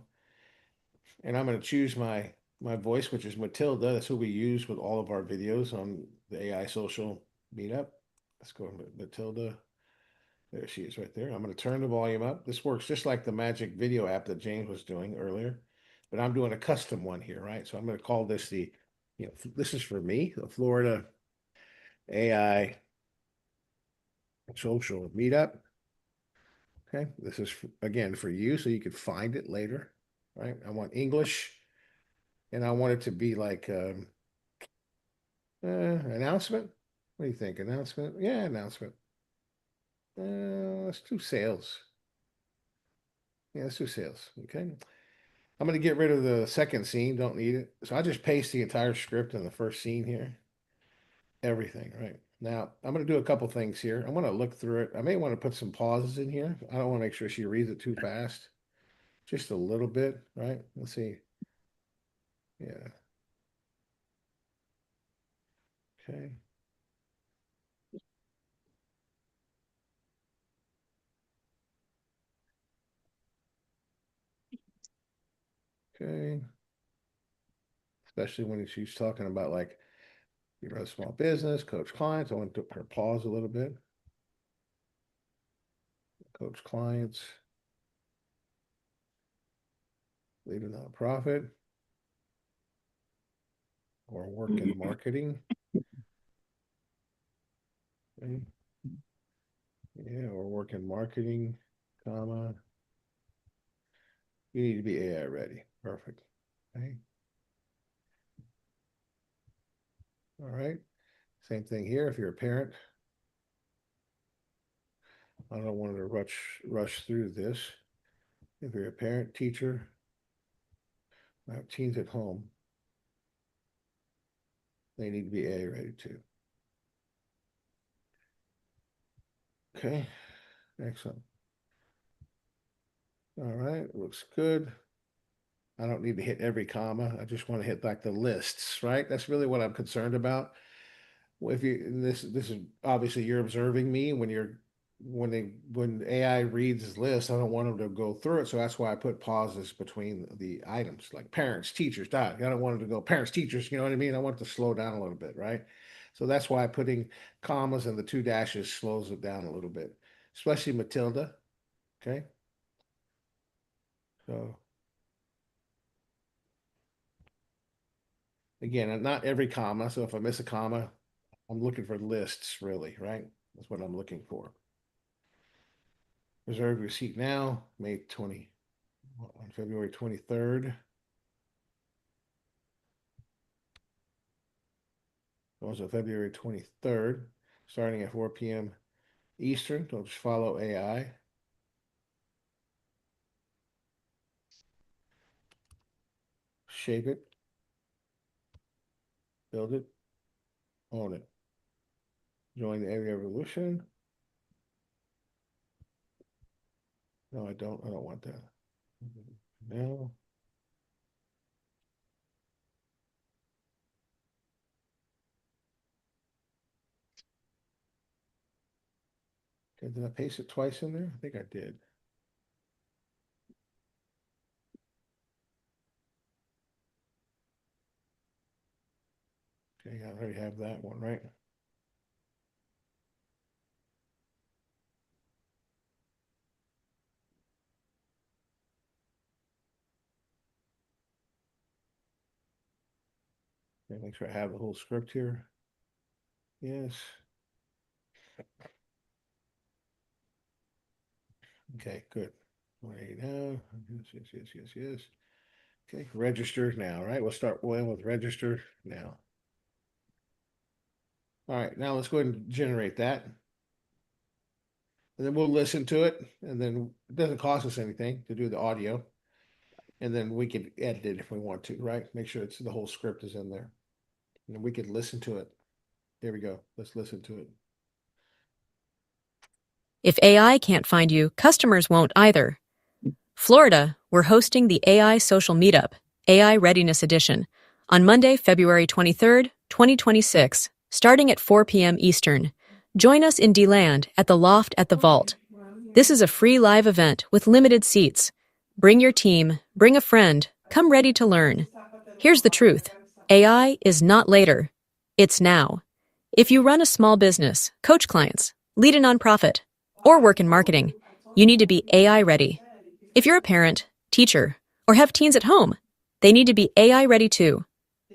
and I'm going to choose my voice, which is Matilda. That's who we use with all of our videos on the AI Social Meetup. Let's go to Matilda. There she is right there. I'm going to turn the volume up. This works just like the Magic Video app that James was doing earlier, but I'm doing a custom one here, right? So I'm going to call this this is for me, the Florida AI Social Meetup. Okay, this is again for you, so you could find it later, right? I want English, and I want it to be like announcement. What do you think? Announcement? Yeah, announcement. Let's do sales. Yeah, let's do sales. Okay. I'm going to get rid of the second scene. Don't need it. So I just paste the entire script in the first scene here. Everything, right? Now, I'm going to do a couple things here. I'm going to look through it. I may want to put some pauses in here. I don't want to make sure she reads it too fast. Just a little bit, right? Let's see. Yeah. Okay. Okay. Especially when she's talking about like, a small business, coach clients. I want to her pause a little bit. Coach clients. Lead a nonprofit. Or work in marketing. Okay. Yeah, or work in marketing, comma. You need to be AI ready. Perfect. Okay. All right. Same thing here. If you're a parent, I don't want to rush through this. If you're a parent, teacher, I have teens at home, they need to be AI ready too. Okay, excellent. All right, looks good. I don't need to hit every comma. I just want to hit like the lists, right? That's really what I'm concerned about. If you this is obviously you're observing me when AI reads lists, I don't want them to go through it. So that's why I put pauses between the items, like parents, teachers, dot. I don't want them to go parents, teachers, you know what I mean? I want it to slow down a little bit, right? So that's why putting commas and the 2 dashes slows it down a little bit, especially Matilda. Okay. So again, not every comma. So if I miss a comma, I'm looking for lists really, right? That's what I'm looking for. Reserve your seat now, on February 23rd. Also February 23rd, starting at 4 p.m. Eastern. Don't just follow AI. Shape it. Build it. Own it. Join the AI revolution. No, I don't want that. No. Okay, did I paste it twice in there? I think I did. Okay, I already have that one, right? Okay, make sure I have the whole script here. Yes. Okay, good. Right now. Yes. Okay, register now, right? We'll start with register now. All right, now let's go ahead and generate that. And then we'll listen to it. And then it doesn't cost us anything to do the audio. And then we can edit it if we want to, right? Make sure it's the whole script is in there. And we could listen to it. Here we go. Let's listen to it. If AI can't find you, customers won't either. Florida, we're hosting the AI Social Meetup, AI Readiness Edition, on Monday, February 23rd, 2026, starting at 4 p.m. Eastern. Join us in DeLand at the Loft at the Vault. This is a free live event with limited seats. Bring your team, bring a friend, come ready to learn. Here's the truth. AI is not later. It's now. If you run a small business, coach clients, lead a nonprofit, or work in marketing, you need to be AI ready. If you're a parent, teacher, or have teens at home, they need to be AI ready too.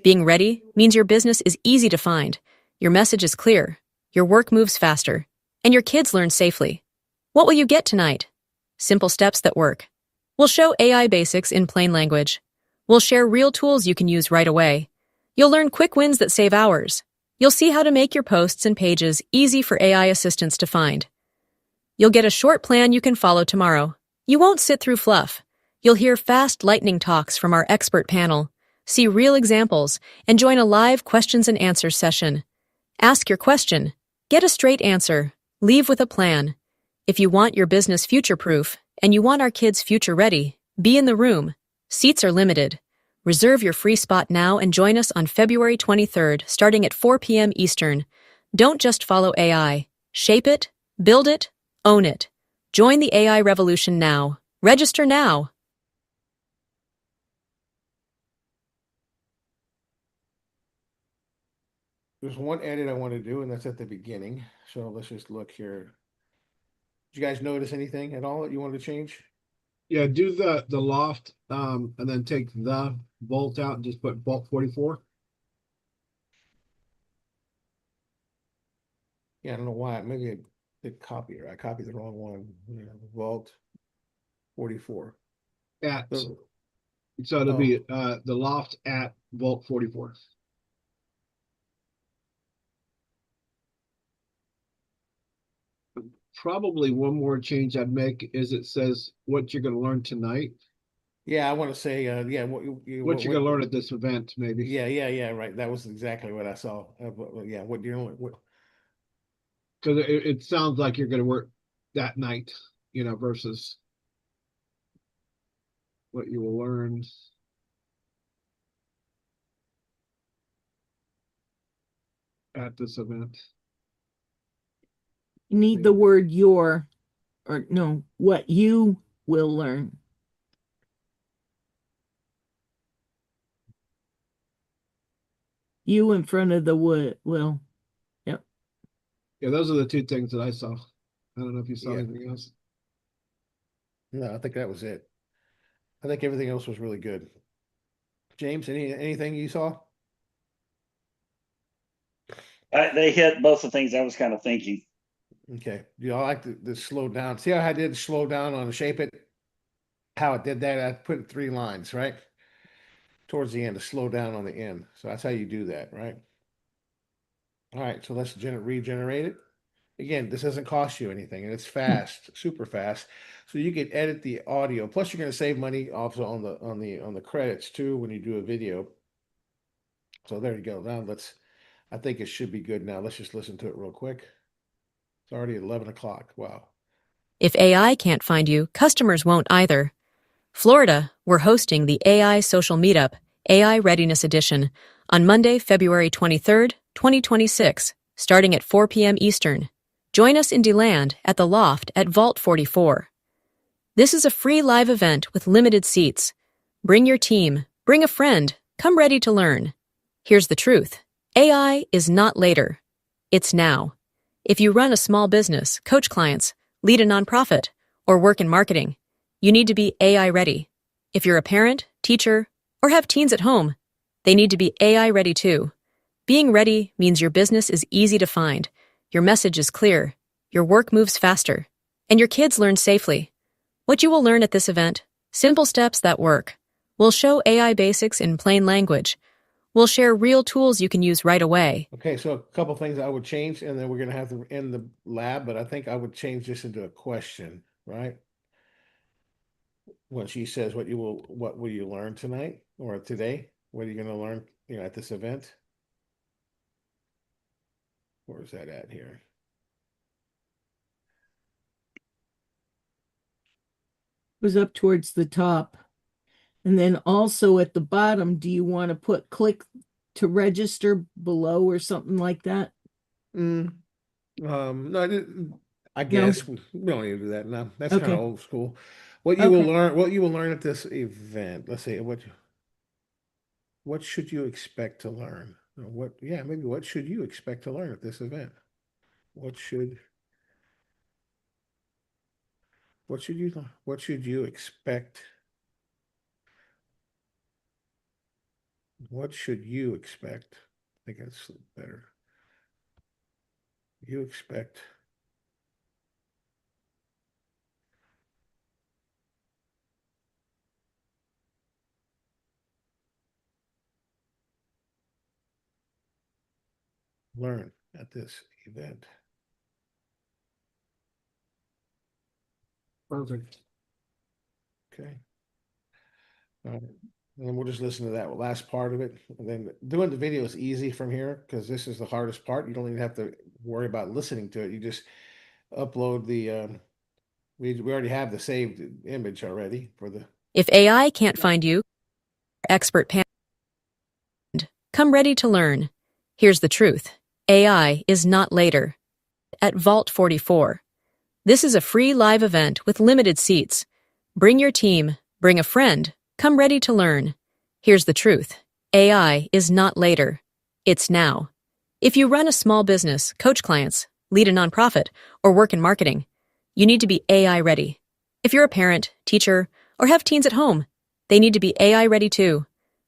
Being ready means your business is easy to find, your message is clear, your work moves faster, and your kids learn safely. What will you get tonight? Simple steps that work. We'll show AI basics in plain language. We'll share real tools you can use right away. You'll learn quick wins that save hours. You'll see how to make your posts and pages easy for AI assistants to find. You'll get a short plan you can follow tomorrow. You won't sit through fluff. You'll hear fast lightning talks from our expert panel, see real examples, and join a live questions and answers session. Ask your question. Get a straight answer. Leave with a plan. If you want your business future-proof and you want our kids future-ready, be in the room. Seats are limited. Reserve your free spot now and join us on February 23rd, starting at 4 p.m. Eastern. Don't just follow AI. Shape it, build it, own it. Join the AI revolution now. Register now. There's one edit I want to do, and that's at the beginning. So let's just look here. Did you guys notice anything at all that you wanted to change? Yeah, do the loft, and then take the Volt out and just put Volt 44. Yeah, I don't know why. Maybe I did copy it. I copied the wrong one. Yeah, Vault 44. At So, so it'll be Oh. the loft at Volt 44. Probably one more change I'd make is it says what you're going to learn tonight, yeah, I want to say, yeah, what you're going to learn at this event, maybe. yeah, right. That was exactly what I saw. Yeah, what do you know? Because it sounds like you're going to work that night, versus what you will learn at this event. You need the word your, or no, what you will learn. You in front of the wood will. Yep. Yeah, those are the two things that I saw. I don't know if you saw Yeah. anything else. No, I think that was it. I think everything else was really good. James, anything you saw? They hit both the things I was kind of thinking. Okay. Do y'all like the slow down? See how I did slow down on the shape it? How it did that? I put 3 lines, right? Towards the end to slow down on the end. So that's how you do that, right? All right, so let's regenerate it. Again, this doesn't cost you anything, and it's fast, super fast. So you can edit the audio. Plus, you're going to save money also on the credits too when you do a video. So there you go. Now I think it should be good now. Let's just listen to it real quick. It's already 11 o'clock. Wow. If AI can't find you, customers won't either. Florida, we're hosting the AI Social Meetup, AI Readiness Edition, on Monday, February 23rd, 2026, starting at 4 p.m. Eastern. Join us in DeLand at the Loft at Vault 44. This is a free live event with limited seats. Bring your team, bring a friend, come ready to learn. Here's the truth. AI is not later. It's now. If you run a small business, coach clients, lead a nonprofit, or work in marketing, you need to be AI ready. If you're a parent, teacher, or have teens at home, they need to be AI ready too. Being ready means your business is easy to find, your message is clear, your work moves faster, and your kids learn safely. What you will learn at this event: simple steps that work. We'll show AI basics in plain language. We'll share real tools you can use right away. Okay, so a couple things I would change, and then we're going to have to end the lab, but I think I would change this into a question, right? When she says what will you learn tonight or today? What are you going to learn, at this event? Where's that at here? Was up towards the top. And then also at the bottom, do you want to put click to register below or something like that? No, I didn't. I guess we don't need to do that. No, that's kind Okay. of old school. What you will Okay. learn, what you will learn at this event. Let's say what should you expect to learn? Or maybe what should you expect to learn at this event? What should what should you expect? What should you expect? I think that's better. You expect learn at this event. Perfect. Okay. All right. And then we'll just listen to that last part of it. And then doing the video is easy from here because this is the hardest part. You don't even have to worry about listening to it. You just upload we already have the saved image already for the. If AI can't find you, expert panel, come ready to learn. Here's the truth. AI is not later. At Vault 44. This is a free live event with limited seats. Bring your team, bring a friend, come ready to learn. Here's the truth. AI is not later. It's now. If you run a small business, coach clients, lead a nonprofit, or work in marketing, you need to be AI ready. If you're a parent, teacher, or have teens at home, they need to be AI ready too.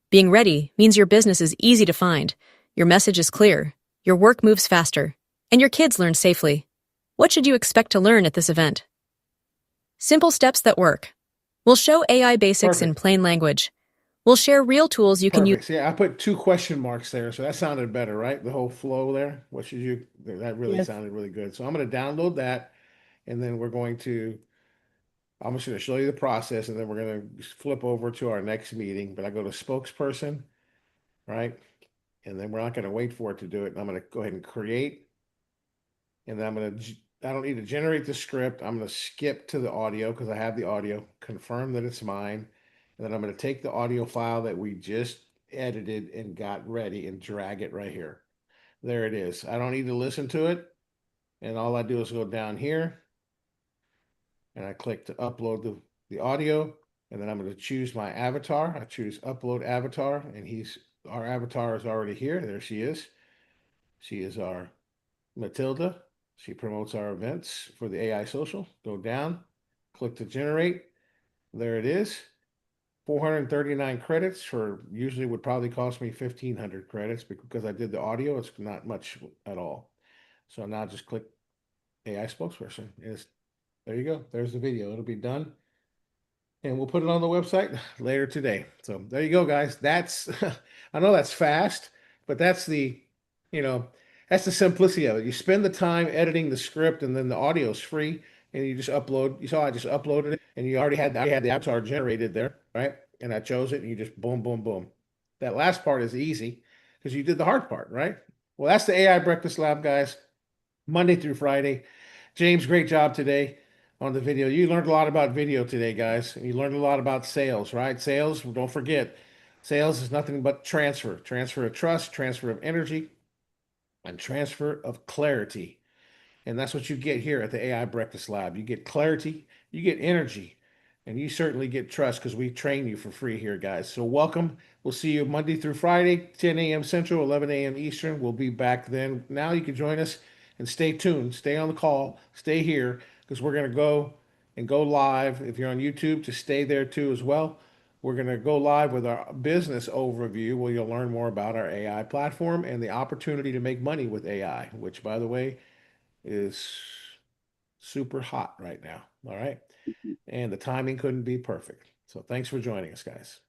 Being ready means your business is easy to find, your message is clear, your work moves faster, and your kids learn safely. What should you expect to learn at this event? Simple steps that work. We'll show AI basics in Perfect. plain language. We'll share real tools you can use. Perfect. Yeah, I put 2 question marks there, so that sounded better, right? The whole flow there. What should you? That really Yes. sounded really good. So I'm going to download that, and then I'm just going to show you the process, and then we're going to flip over to our next meeting. But I go to spokesperson, right? And then we're not going to wait for it to do it. I'm going to go ahead and create, and then I don't need to generate the script. I'm going to skip to the audio because I have the audio, confirm that it's mine. And then I'm going to take the audio file that we just edited and got ready and drag it right here. There it is. I don't need to listen to it. And all I do is go down here and I click to upload the audio. And then I'm going to choose my avatar. I choose upload avatar, and our avatar is already here. There she is. She is our Matilda. She promotes our events for the AI Social. Go down, click to generate. There it is. 439 credits for usually would probably cost me 1,500 credits because I did the audio. It's not much at all. So now just click AI spokesperson. There you go. There's the video. It'll be done. And we'll put it on the website later today. So there you go, guys. That's, I know that's fast, but that's you know, that's the simplicity of it. You spend the time editing the script and then the audio is free and you just upload. You saw I just uploaded it and you already had the avatar generated there, right? And I chose it and you just boom, boom, boom. That last part is easy because you did the hard part, right? Well, that's the AI Breakfast Lab, guys. Monday through Friday. James, great job today on the video. You learned a lot about video today, guys. And you learned a lot about sales, right? Sales, don't forget, sales is nothing but transfer of trust, transfer of energy, and transfer of clarity. And that's what you get here at the AI Breakfast Lab. You get clarity, you get energy, and you certainly get trust because we train you for free here, guys. So welcome. We'll see you Monday through Friday, 10 a.m. Central, 11 a.m. Eastern. We'll be back then. Now you can join us and stay tuned. Stay on the call. Stay here because we're going to go live. If you're on YouTube, to stay there too as well. We're going to go live with our business overview where you'll learn more about our AI platform and the opportunity to make money with AI, which, by the way, is super hot right now. All right. And the timing couldn't be perfect. So thanks for joining us, guys.